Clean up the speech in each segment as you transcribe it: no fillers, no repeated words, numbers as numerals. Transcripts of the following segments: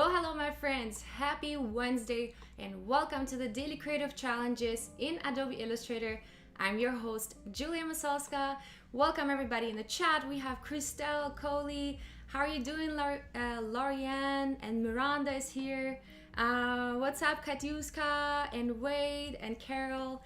Hello, my friends. Happy Wednesday and welcome to the Daily Creative Challenges in Adobe Illustrator. I'm your host, Julia Masalska. Welcome everybody in the chat. We have Christelle, Coley. How are you doing, Lorianne? And Miranda is here. What's up, Katiuska and Wade and Carol?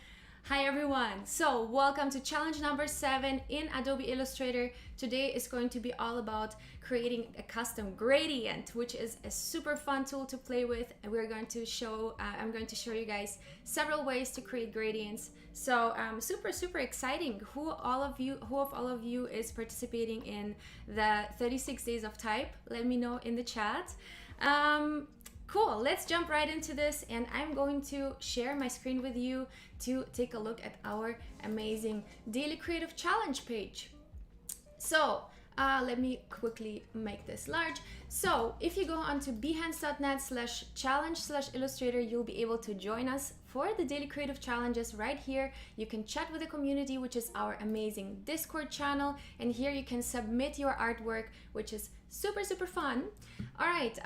Hi everyone. So welcome to challenge number 7 in Adobe Illustrator. Today is going to be all about creating a custom gradient, which is a super fun tool to play with. And we're going to show, I'm going to show you guys several ways to create gradients. So super exciting. Who of all of you is participating in the 36 days of type? Let me know in the chat. Cool, let's jump right into this, and I'm going to share my screen with you to take a look at our amazing Daily Creative Challenge page. So let me quickly make this large. So if you go onto behance.net/challenge/illustrator, you'll be able to join us for the Daily Creative Challenges right here. You can chat with the community, which is our amazing Discord channel, and here you can submit your artwork, which is super fun. All right,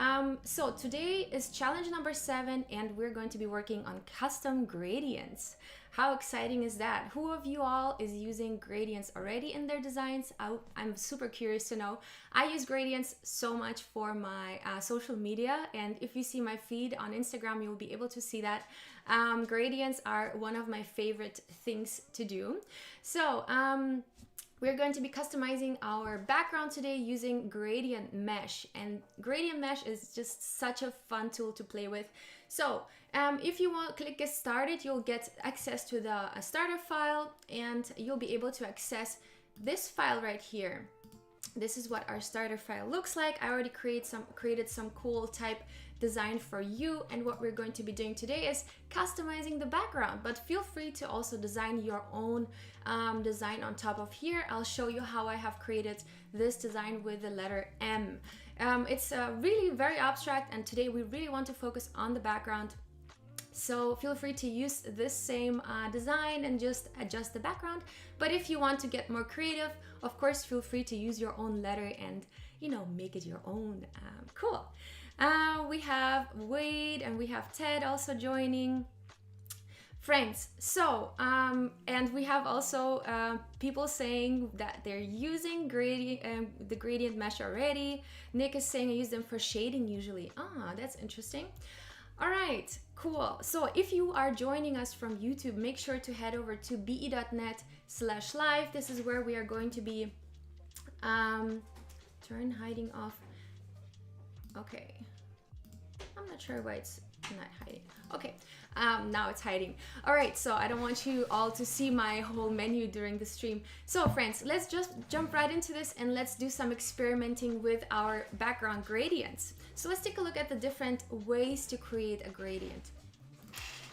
so today is challenge number 7, and we're going to be working on custom gradients. How exciting is that? Who of you all is using gradients already in their designs? I'm super curious to know. I use gradients so much for my social media, and if you see my feed on Instagram, you'll be able to see that. Gradients are one of my favorite things to do. So we're going to be customizing our background today using gradient mesh, and gradient mesh is just such a fun tool to play with. So if you want to click get started, you'll get access to the starter file, and you'll be able to access this file right here. This is what our starter file looks like. I already created some cool type design for you, and what we're going to be doing today is customizing the background, but feel free to also design your own design on top of here. I'll show you how I have created this design with the letter M. It's really very abstract, and today we really want to focus on the background. So feel free to use this same design and just adjust the background. But if you want to get more creative, of course, feel free to use your own letter and, you know, make it your own. Cool. We have Wade and we have Ted also joining. Friends, so, and we have also people saying that they're using the gradient mesh already. Nick is saying I use them for shading usually. Ah, that's interesting. All right, cool. So if you are joining us from YouTube, make sure to head over to be.net/live. This is where we are going to be, turn hiding off. Okay, I'm not sure why it's not hiding. Okay, now it's hiding. All right, so I don't want you all to see my whole menu during the stream. So friends, let's just jump right into this and let's do some experimenting with our background gradients. So let's take a look at the different ways to create a gradient.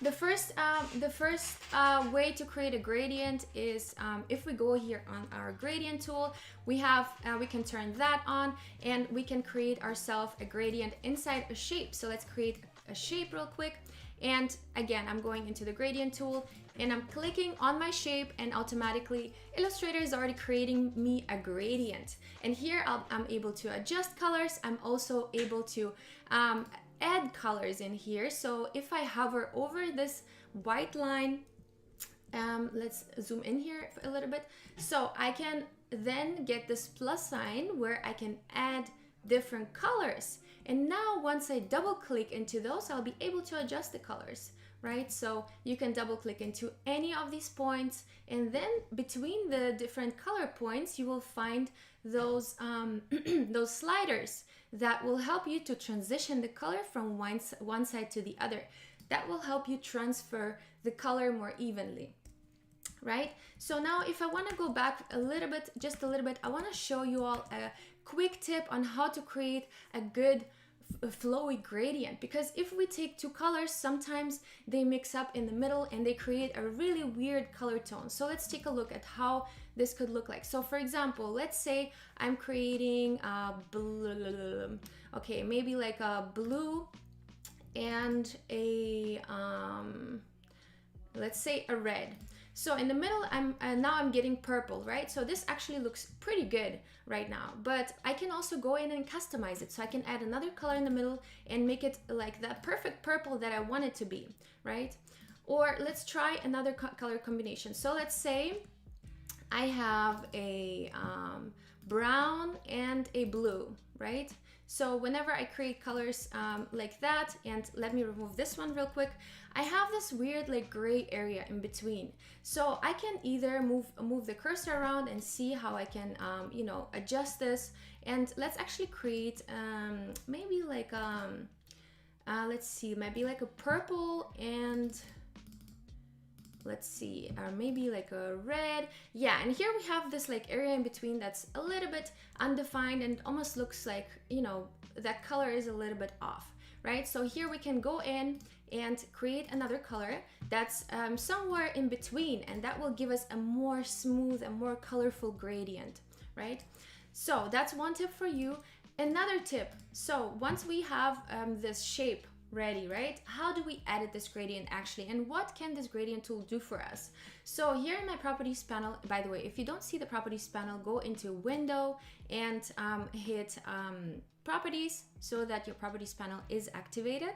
The first way to create a gradient is if we go here on our gradient tool, we can turn that on, and we can create ourselves a gradient inside a shape. So let's create a shape real quick. And again, I'm going into the gradient tool and I'm clicking on my shape, and automatically Illustrator is already creating me a gradient. And here I'm able to adjust colors. I'm also able to add colors in here. So if I hover over this white line, let's zoom in here a little bit. So I can then get this plus sign where I can add different colors. And now once I double click into those, I'll be able to adjust the colors, right? So you can double click into any of these points, and then between the different color points, you will find those, those sliders that will help you to transition the color from one side to the other. That will help you transfer the color more evenly, right? So now if I want to go back a little bit, just a little bit, I want to show you all a quick tip on how to create a good flowy gradient, because if we take two colors, sometimes they mix up in the middle and they create a really weird color tone. So let's take a look at how this could look like. So for example, let's say I'm creating a blue, okay, maybe like a blue and a let's say a red. So in the middle, now I'm getting purple, right? So this actually looks pretty good right now, but I can also go in and customize it. So I can add another color in the middle and make it like that perfect purple that I want it to be, right? Or let's try another color combination. So let's say I have a brown and a blue, right? So whenever I create colors like that, and let me remove this one real quick, I have this weird like gray area in between. So I can either move the cursor around and see how I can, you know, adjust this. And let's actually create maybe like, let's see, maybe like a purple and let's see, maybe like a red. Yeah, and here we have this like area in between that's a little bit undefined and almost looks like, you know, that color is a little bit off, right? So here we can go in and create another color that's somewhere in between, and that will give us a more smooth and more colorful gradient, right? So that's one tip for you. Another tip, so once we have this shape ready, right? How do we edit this gradient actually? And what can this gradient tool do for us? So here in my properties panel, by the way, if you don't see the properties panel, go into window and hit properties so that your properties panel is activated.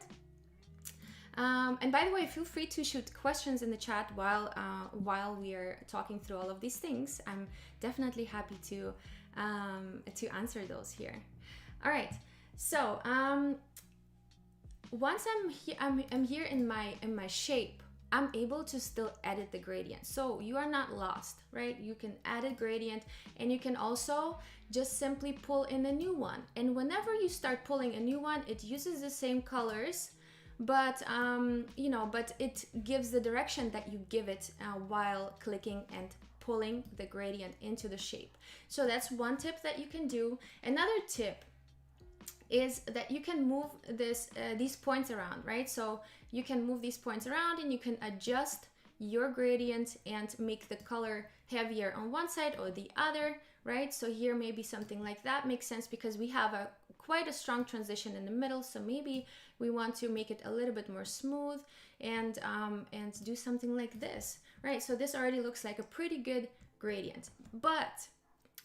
And by the way, feel free to shoot questions in the chat while we are talking through all of these things. I'm definitely happy to answer those here. All right, so once I'm here in my shape, I'm able to still edit the gradient. So you are not lost, right? You can edit gradient, and you can also just simply pull in a new one. And whenever you start pulling a new one, it uses the same colors, but you know, but it gives the direction that you give it while clicking and pulling the gradient into the shape. So that's one tip that you can do. Another tip is that you can move these points around, right? So you can move these points around and you can adjust your gradient and make the color heavier on one side or the other, right? So here maybe something like that makes sense because we have quite a strong transition in the middle. So maybe we want to make it a little bit more smooth and do something like this, right? So this already looks like a pretty good gradient. But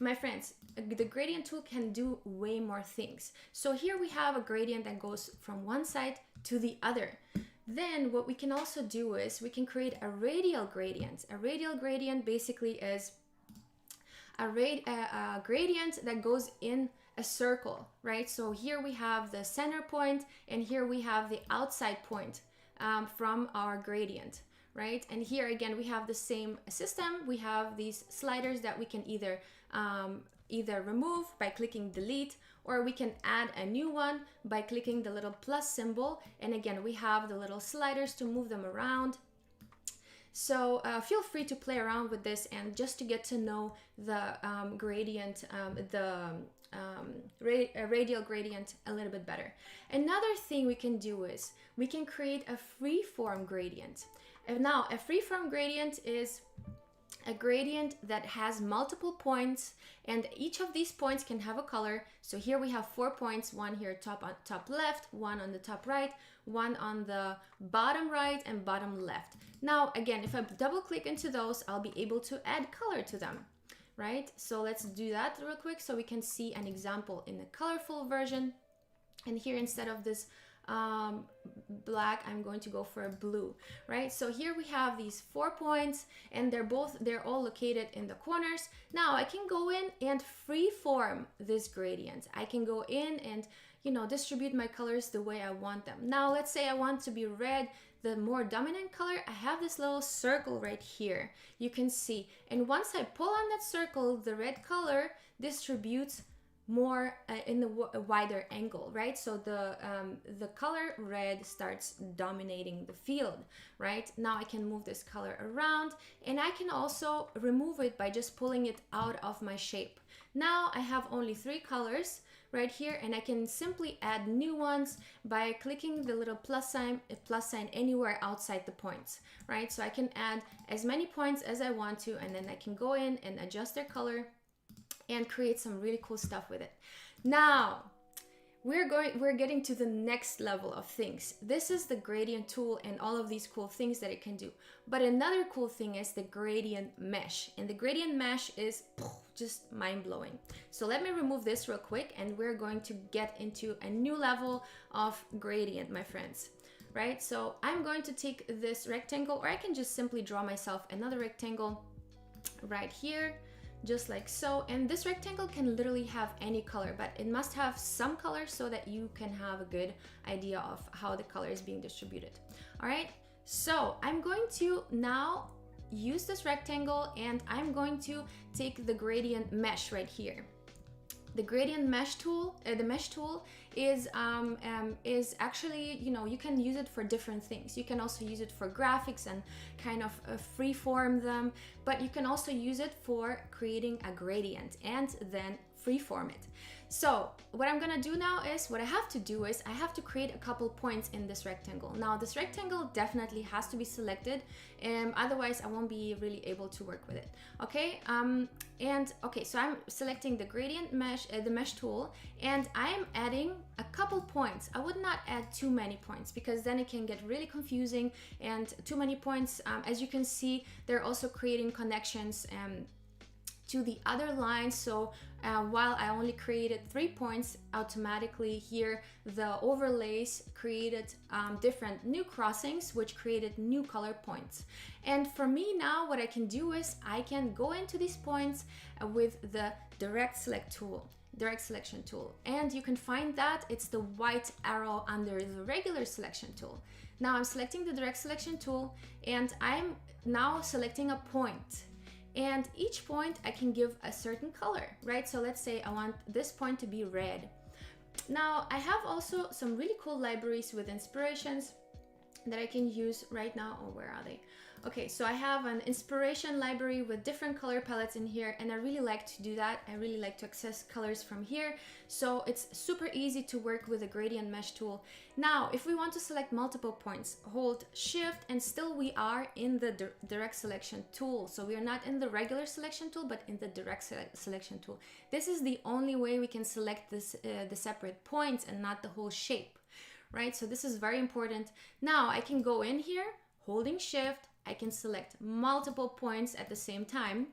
my friends, the gradient tool can do way more things. So here we have a gradient that goes from one side to the other. Then what we can also do is we can create a radial gradient. A radial gradient basically is a gradient that goes in a circle, right? So here we have the center point and here we have the outside point from our gradient, right? And here again, we have the same system. We have these sliders that we can either remove by clicking delete, or we can add a new one by clicking the little plus symbol. And again, we have the little sliders to move them around. So feel free to play around with this and just to get to know the gradient, radial gradient a little bit better. Another thing we can do is we can create a freeform gradient. And now a freeform gradient is a gradient that has multiple points, and each of these points can have a color. So here we have 4 points, one here top left, one on the top right, one on the bottom right and bottom left. Now again, if I double click into those, I'll be able to add color to them, right? So let's do that real quick so we can see an example in the colorful version. And here, instead of this black, I'm going to go for a blue, right? So here we have these 4 points and they're all located in the corners. Now I can go in and freeform this gradient. I can go in and, you know, distribute my colors the way I want them. Now let's say I want to be red, the more dominant color. I have this little circle right here, you can see, and once I pull on that circle, the red color distributes more in the wider angle, right? So the color red starts dominating the field, right? Now I can move this color around, and I can also remove it by just pulling it out of my shape. Now I have only 3 colors right here, and I can simply add new ones by clicking the little plus sign anywhere outside the points, right? So I can add as many points as I want to, and then I can go in and adjust their color and create some really cool stuff with it. Now, we're getting to the next level of things. This is the gradient tool and all of these cool things that it can do. But another cool thing is the gradient mesh. And the gradient mesh is just mind-blowing. So let me remove this real quick and we're going to get into a new level of gradient, my friends. Right? So I'm going to take this rectangle, or I can just simply draw myself another rectangle right here, just like so. And this rectangle can literally have any color, but it must have some color so that you can have a good idea of how the color is being distributed. All right, so I'm going to now use this rectangle and I'm going to take the gradient mesh right here. The gradient mesh tool, the mesh tool is actually, you know, you can use it for different things. You can also use it for graphics and kind of freeform them, but you can also use it for creating a gradient and then freeform it. So what I'm gonna do now is, what I have to do is I have to create a couple points in this rectangle. Now this rectangle definitely has to be selected, otherwise I won't be really able to work with it. Okay, so I'm selecting the gradient mesh, the mesh tool, and I'm adding a couple points. I would not add too many points because then it can get really confusing, and too many points, as you can see, they're also creating connections to the other lines. So while I only created 3 points, automatically here the overlays created different new crossings, which created new color points. And for me now, what I can do is I can go into these points with the direct selection tool, and you can find that it's the white arrow under the regular selection tool. Now I'm selecting the direct selection tool and I'm now selecting a point. And each point I can give a certain color, right? So let's say I want this point to be red. Now I have also some really cool libraries with inspirations that I can use right now. Oh, where are they? Okay, so I have an inspiration library with different color palettes in here, and I really like to do that. I really like to access colors from here. So it's super easy to work with the gradient mesh tool. Now, if we want to select multiple points, hold Shift, and still we are in the direct selection tool. So we are not in the regular selection tool, but in the direct selection tool. This is the only way we can select this, the separate points and not the whole shape, right? So this is very important. Now I can go in here, holding Shift, I can select multiple points at the same time,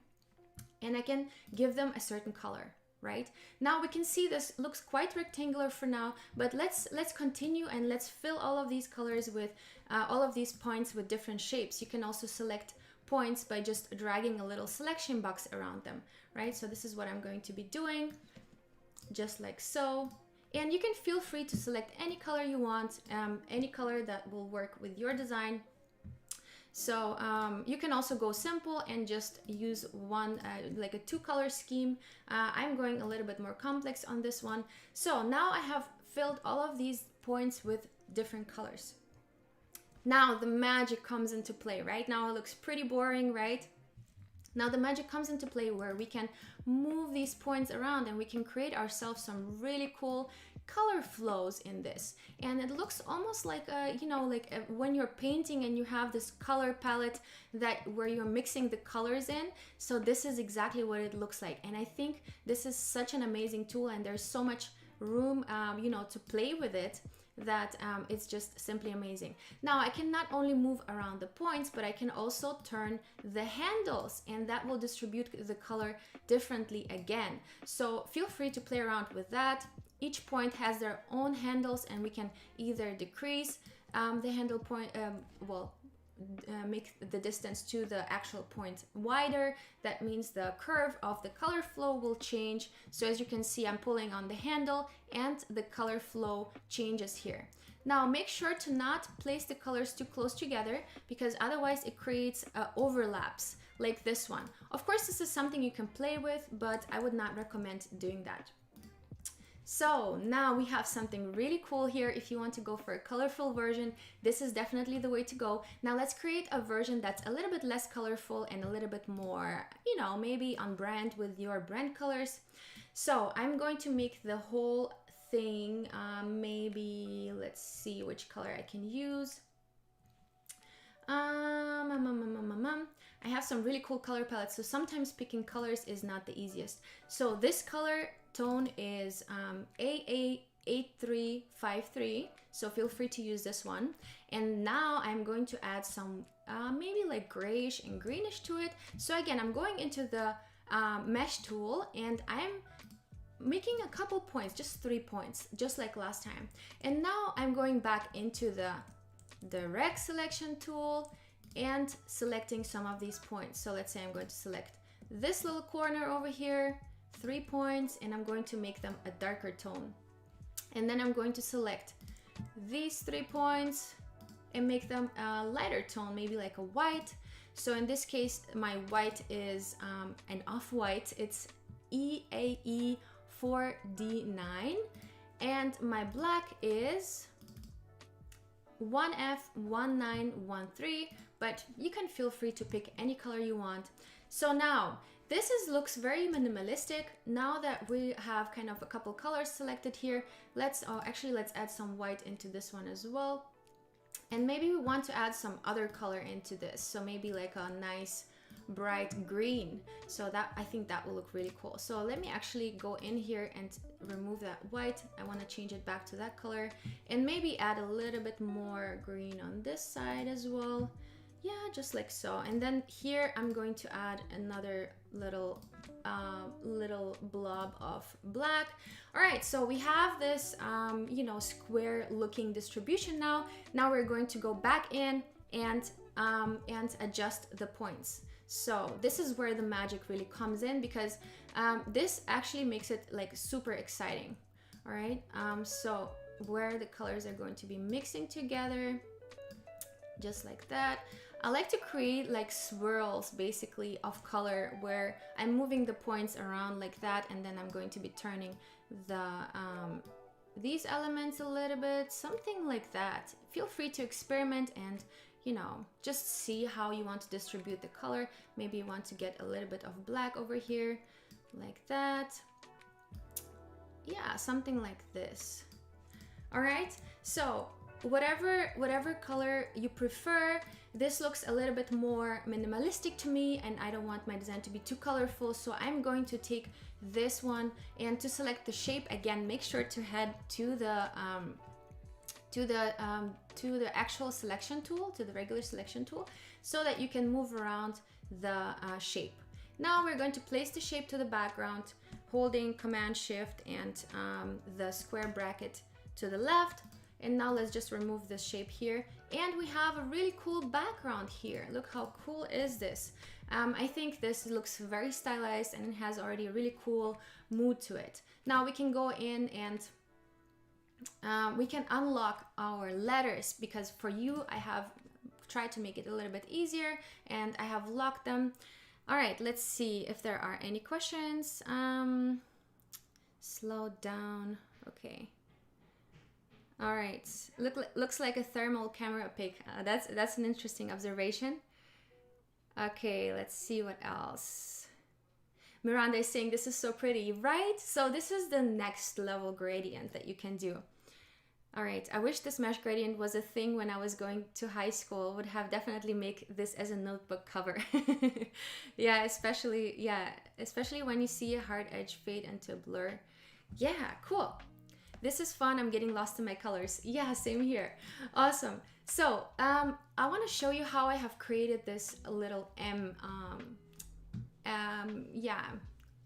and I can give them a certain color, right? Now we can see this looks quite rectangular for now, but let's continue and let's fill all of these colors with all of these points with different shapes. You can also select points by just dragging a little selection box around them, right? So this is what I'm going to be doing, just like so. And you can feel free to select any color you want, any color that will work with your design. So you can also go simple and just use one, like a 2-color scheme. I'm going a little bit more complex on this one. So now I have filled all of these points with different colors. Now the magic comes into play. Right now it looks pretty boring, right? Now the magic comes into play where we can move these points around and we can create ourselves some really cool color flows in this. And it looks almost like when you're painting and you have this color palette where you're mixing the colors in. So this is exactly what it looks like. And I think this is such an amazing tool, and there's so much room to play with it, that it's just simply amazing. Now I can not only move around the points, but I can also turn the handles, and that will distribute the color differently again. So feel free to play around with that. Each point has their own handles, and we can either decrease the handle point, make the distance to the actual point wider. That means the curve of the color flow will change. So as you can see, I'm pulling on the handle and the color flow changes here. Now make sure to not place the colors too close together, because otherwise it creates overlaps like this one. Of course, this is something you can play with, but I would not recommend doing that. So now we have something really cool here. If you want to go for a colorful version, this is definitely the way to go. Now let's create a version that's a little bit less colorful and a little bit more, maybe on brand with your brand colors. So I'm going to make the whole thing, maybe let's see which color I can use. I have some really cool color palettes, so sometimes picking colors is not the easiest. So this color tone is AA8, 8353, so feel free to use this one. And now I'm going to add some maybe like grayish and greenish to it. So again, I'm going into the mesh tool and I'm making a couple points, just 3 points, just like last time. And now I'm going back into the direct selection tool and selecting some of these points. So let's say I'm going to select this little corner over here, 3 points, and I'm going to make them a darker tone. And then I'm going to select these 3 points and make them a lighter tone, maybe like a white. So in this case, my white is an off-white. It's EAE 4D9, and my black is 1F1913, but you can feel free to pick any color you want. So now this looks very minimalistic. Now that we have kind of a couple colors selected here, let's add some white into this one as well. And maybe we want to add some other color into this. So maybe like a nice bright green. So that, I think that will look really cool. So let me actually go in here and remove that white. I want to change it back to that color and maybe add a little bit more green on this side as well. Yeah, just like so. And then here I'm going to add another little blob of black. All right, so we have this you know, square looking distribution now. Now we're going to go back in and adjust the points. So this is where the magic really comes in, because this actually makes it like super exciting. All right, so where the colors are going to be mixing together, just like that. I like to create like swirls basically of color where I'm moving the points around like that, and then I'm going to be turning the these elements a little bit, something like that. Feel free to experiment and, you know, just see how you want to distribute the color. Maybe you want to get a little bit of black over here, like that. Yeah, something like this. All right, so whatever color you prefer. This looks a little bit more minimalistic to me, and I don't want my design to be too colorful, so I'm going to take this one, and to select the shape again, make sure to head to the actual selection tool, to the regular selection tool, so that you can move around the shape. Now we're going to place the shape to the background, holding Command Shift and the square bracket to the left. And now let's just remove this shape here, and we have a really cool background here. Look how cool is this. I think this looks very stylized and it has already a really cool mood to it. Now we can go in and we can unlock our letters, because for you I have tried to make it a little bit easier and I have locked them. All right, let's see if there are any questions. Slow down. Okay. All right, looks like a thermal camera pic. That's an interesting observation. Okay, let's see what else. Miranda is saying this is so pretty, right? So this is the next level gradient that you can do. All right, I wish this mesh gradient was a thing when I was going to high school. Would have definitely make this as a notebook cover. Yeah, especially when you see a hard edge fade into a blur. Yeah, cool. This is fun. I'm getting lost in my colors. Yeah, same here. Awesome. So I want to show you how I have created this little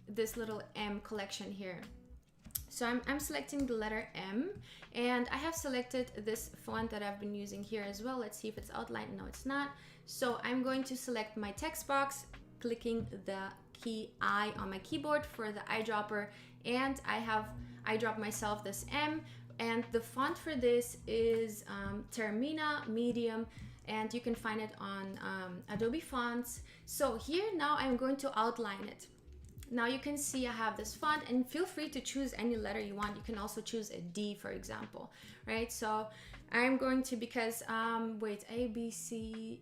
this little M collection here. So I'm selecting the letter M, and I have selected this font that I've been using here as well. Let's see if it's outlined. No, it's not. So I'm going to select my text box, clicking the key I on my keyboard for the eyedropper, and I drop myself this M, and the font for this is Termina Medium, and you can find it on Adobe fonts. So here now I'm going to outline it. Now you can see I have this font, and feel free to choose any letter you want. You can also choose a D, for example, right? So I'm going to, because wait, A, B, C,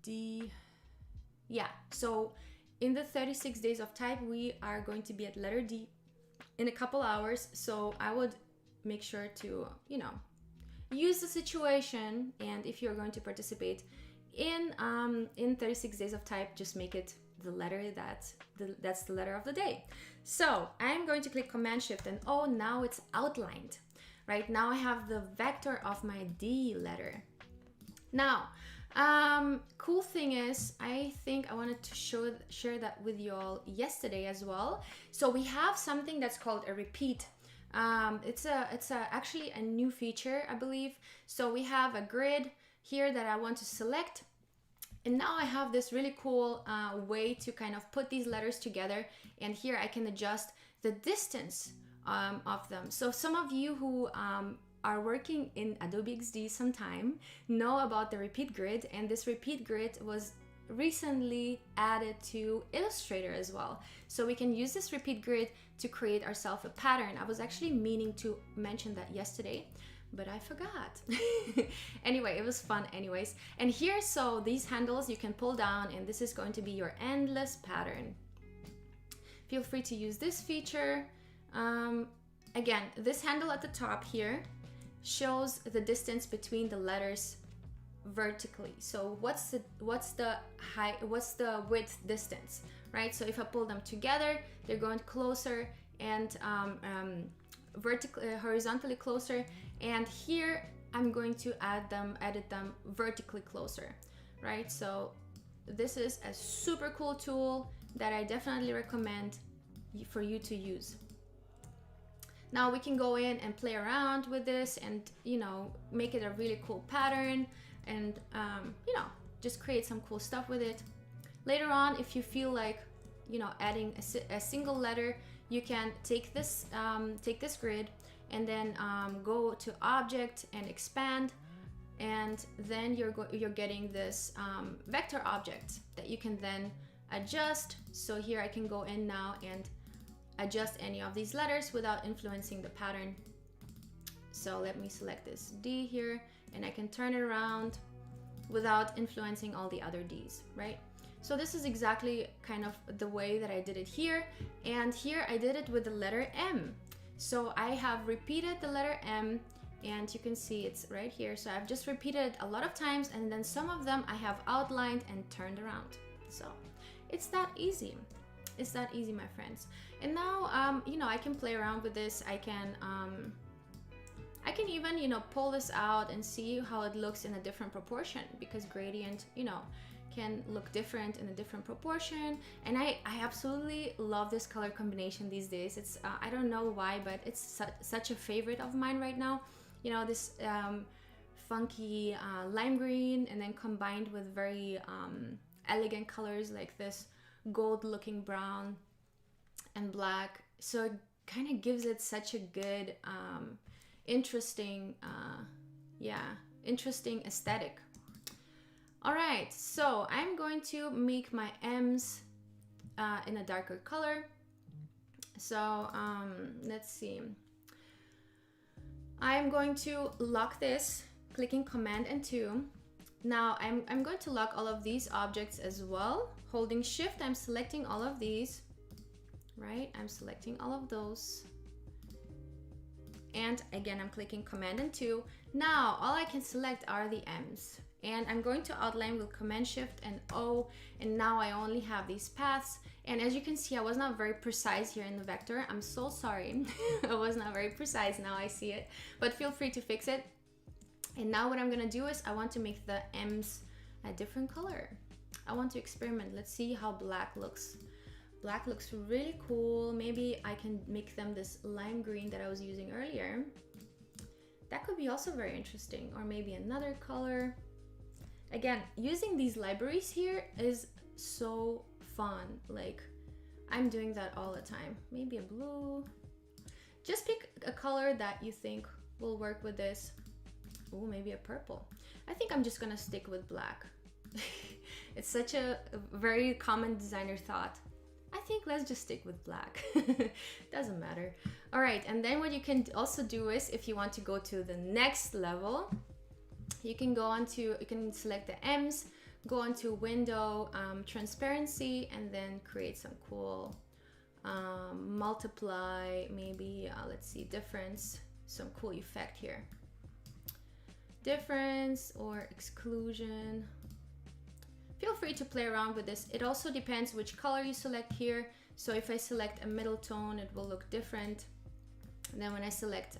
D. Yeah, so in the 36 days of type, we are going to be at letter D in a couple hours. So I would make sure to, you know, use the situation, and if you're going to participate in 36 days of type, just make it the letter that's the letter of the day. So I'm going to click Command Shift, and oh, now it's outlined. right? Now I have the vector of my D letter. Now, cool thing is, I think I wanted to share that with you all yesterday as well. So we have something that's called a repeat. It's actually a new feature, I believe. So we have a grid here that I want to select. And now I have this really cool way to kind of put these letters together. And here I can adjust the distance of them. So some of you who are working in Adobe XD sometime know about the repeat grid, and this repeat grid was recently added to Illustrator as well. So we can use this repeat grid to create ourselves a pattern. I was actually meaning to mention that yesterday, but I forgot. Anyway, it was fun anyways. And here, so these handles you can pull down, and this is going to be your endless pattern. Feel free to use this feature. Again, this handle at the top here shows the distance between the letters vertically. So what's the width distance, right? So if I pull them together, they're going closer, and horizontally closer. And here I'm going to edit them vertically closer, right? So this is a super cool tool that I definitely recommend for you to use. Now we can go in and play around with this and, you know, make it a really cool pattern, and, you know, just create some cool stuff with it. Later on, if you feel like, you know, adding a single letter, you can take this grid and then go to object and expand, and then you're getting this vector object that you can then adjust. So here I can go in now and adjust any of these letters without influencing the pattern. So let me select this D here, and I can turn it around without influencing all the other Ds, right? So this is exactly kind of the way that I did it here. And here I did it with the letter M. So I have repeated the letter M, and you can see it's right here. So I've just repeated it a lot of times, and then some of them I have outlined and turned around. So it's that easy. It's that easy, my friends. And now, you know, I can play around with this. I can even, you know, pull this out and see how it looks in a different proportion, because gradient, you know, can look different in a different proportion. And I absolutely love this color combination these days. It's I don't know why, but it's such a favorite of mine right now. You know, this funky lime green, and then combined with very elegant colors like this gold looking brown and black. So it kind of gives it such a good interesting aesthetic. All right, so I'm going to make my M's in a darker color. So let's see. I'm going to lock this, clicking Command and 2. Now I'm going to lock all of these objects as well. Holding Shift, I'm selecting all of these, right? I'm selecting all of those. And again, I'm clicking Command and 2. Now all I can select are the M's. And I'm going to outline with Command Shift and O, and now I only have these paths. And as you can see, I was not very precise here in the vector. I'm so sorry. I was not very precise. Now I see it, but feel free to fix it. And now what I'm gonna do is I want to make the M's a different color. I want to experiment. Let's see how black looks. Black looks really cool. Maybe I can make them this lime green that I was using earlier. That could be also very interesting. Or maybe another color. Again, using these libraries here is so fun. Like, I'm doing that all the time. Maybe a blue. Just pick a color that you think will work with this. Oh, maybe a purple. I think I'm just gonna stick with black. It's such a very common designer thought. I think let's just stick with black. Doesn't matter. All right, and then what you can also do is, if you want to go to the next level, you can select the M's, go onto Window, Transparency, and then create some cool multiply, maybe, let's see, difference, some cool effect here. Difference or exclusion. Feel free to play around with this. It also depends which color you select here. So if I select a middle tone, it will look different. And then when I select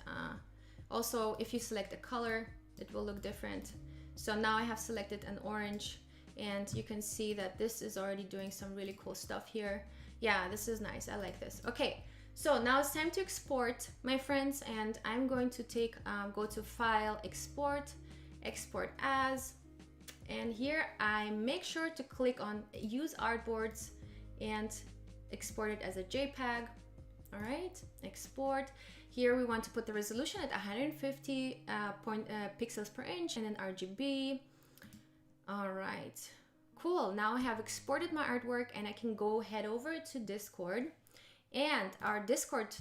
Also, if you select a color, it will look different. So now I have selected an orange, and you can see that this is already doing some really cool stuff here. Yeah, this is nice. I like this. Okay, so now it's time to export, my friends, and I'm going to go to File, Export, Export As, and here I make sure to click on Use Artboards and export it as a JPEG. All right, export. Here we want to put the resolution at 150 pixels per inch and then RGB. All right, cool. Now I have exported my artwork and I can go head over to Discord. And our Discord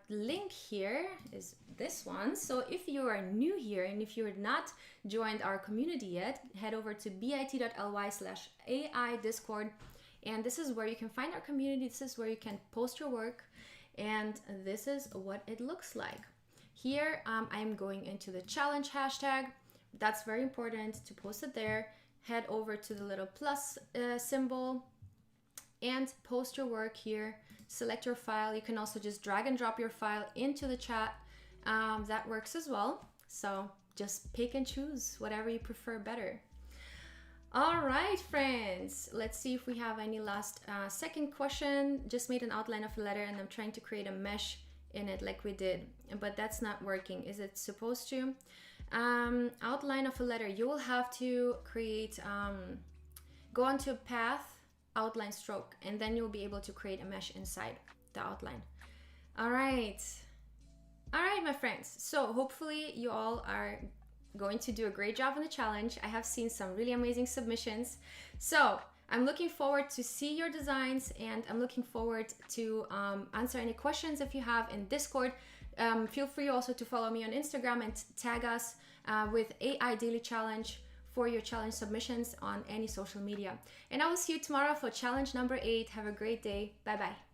link here is this one. So if you are new here and if you're not joined our community yet, head over to bit.ly/AI Discord. And this is where you can find our community. This is where you can post your work. And this is what it looks like. Here, I'm going into the challenge hashtag. That's very important to post it there. Head over to the little plus symbol and post your work here. Select your file. You can also just drag and drop your file into the chat. That works as well. So just pick and choose whatever you prefer better. All right, friends, let's see if we have any last second question. Just made an outline of a letter and I'm trying to create a mesh in it like we did, but that's not working. Is it supposed to? Outline of a letter, you will have to create, go onto path, outline stroke, and then you'll be able to create a mesh inside the outline. All right, my friends. So hopefully you all are going to do a great job on the challenge. I have seen some really amazing submissions. So I'm looking forward to see your designs, and I'm looking forward to answer any questions if you have in Discord. Feel free also to follow me on Instagram and tag us with AI Daily Challenge for your challenge submissions on any social media. And I will see you tomorrow for challenge number 8. Have a great day. Bye bye.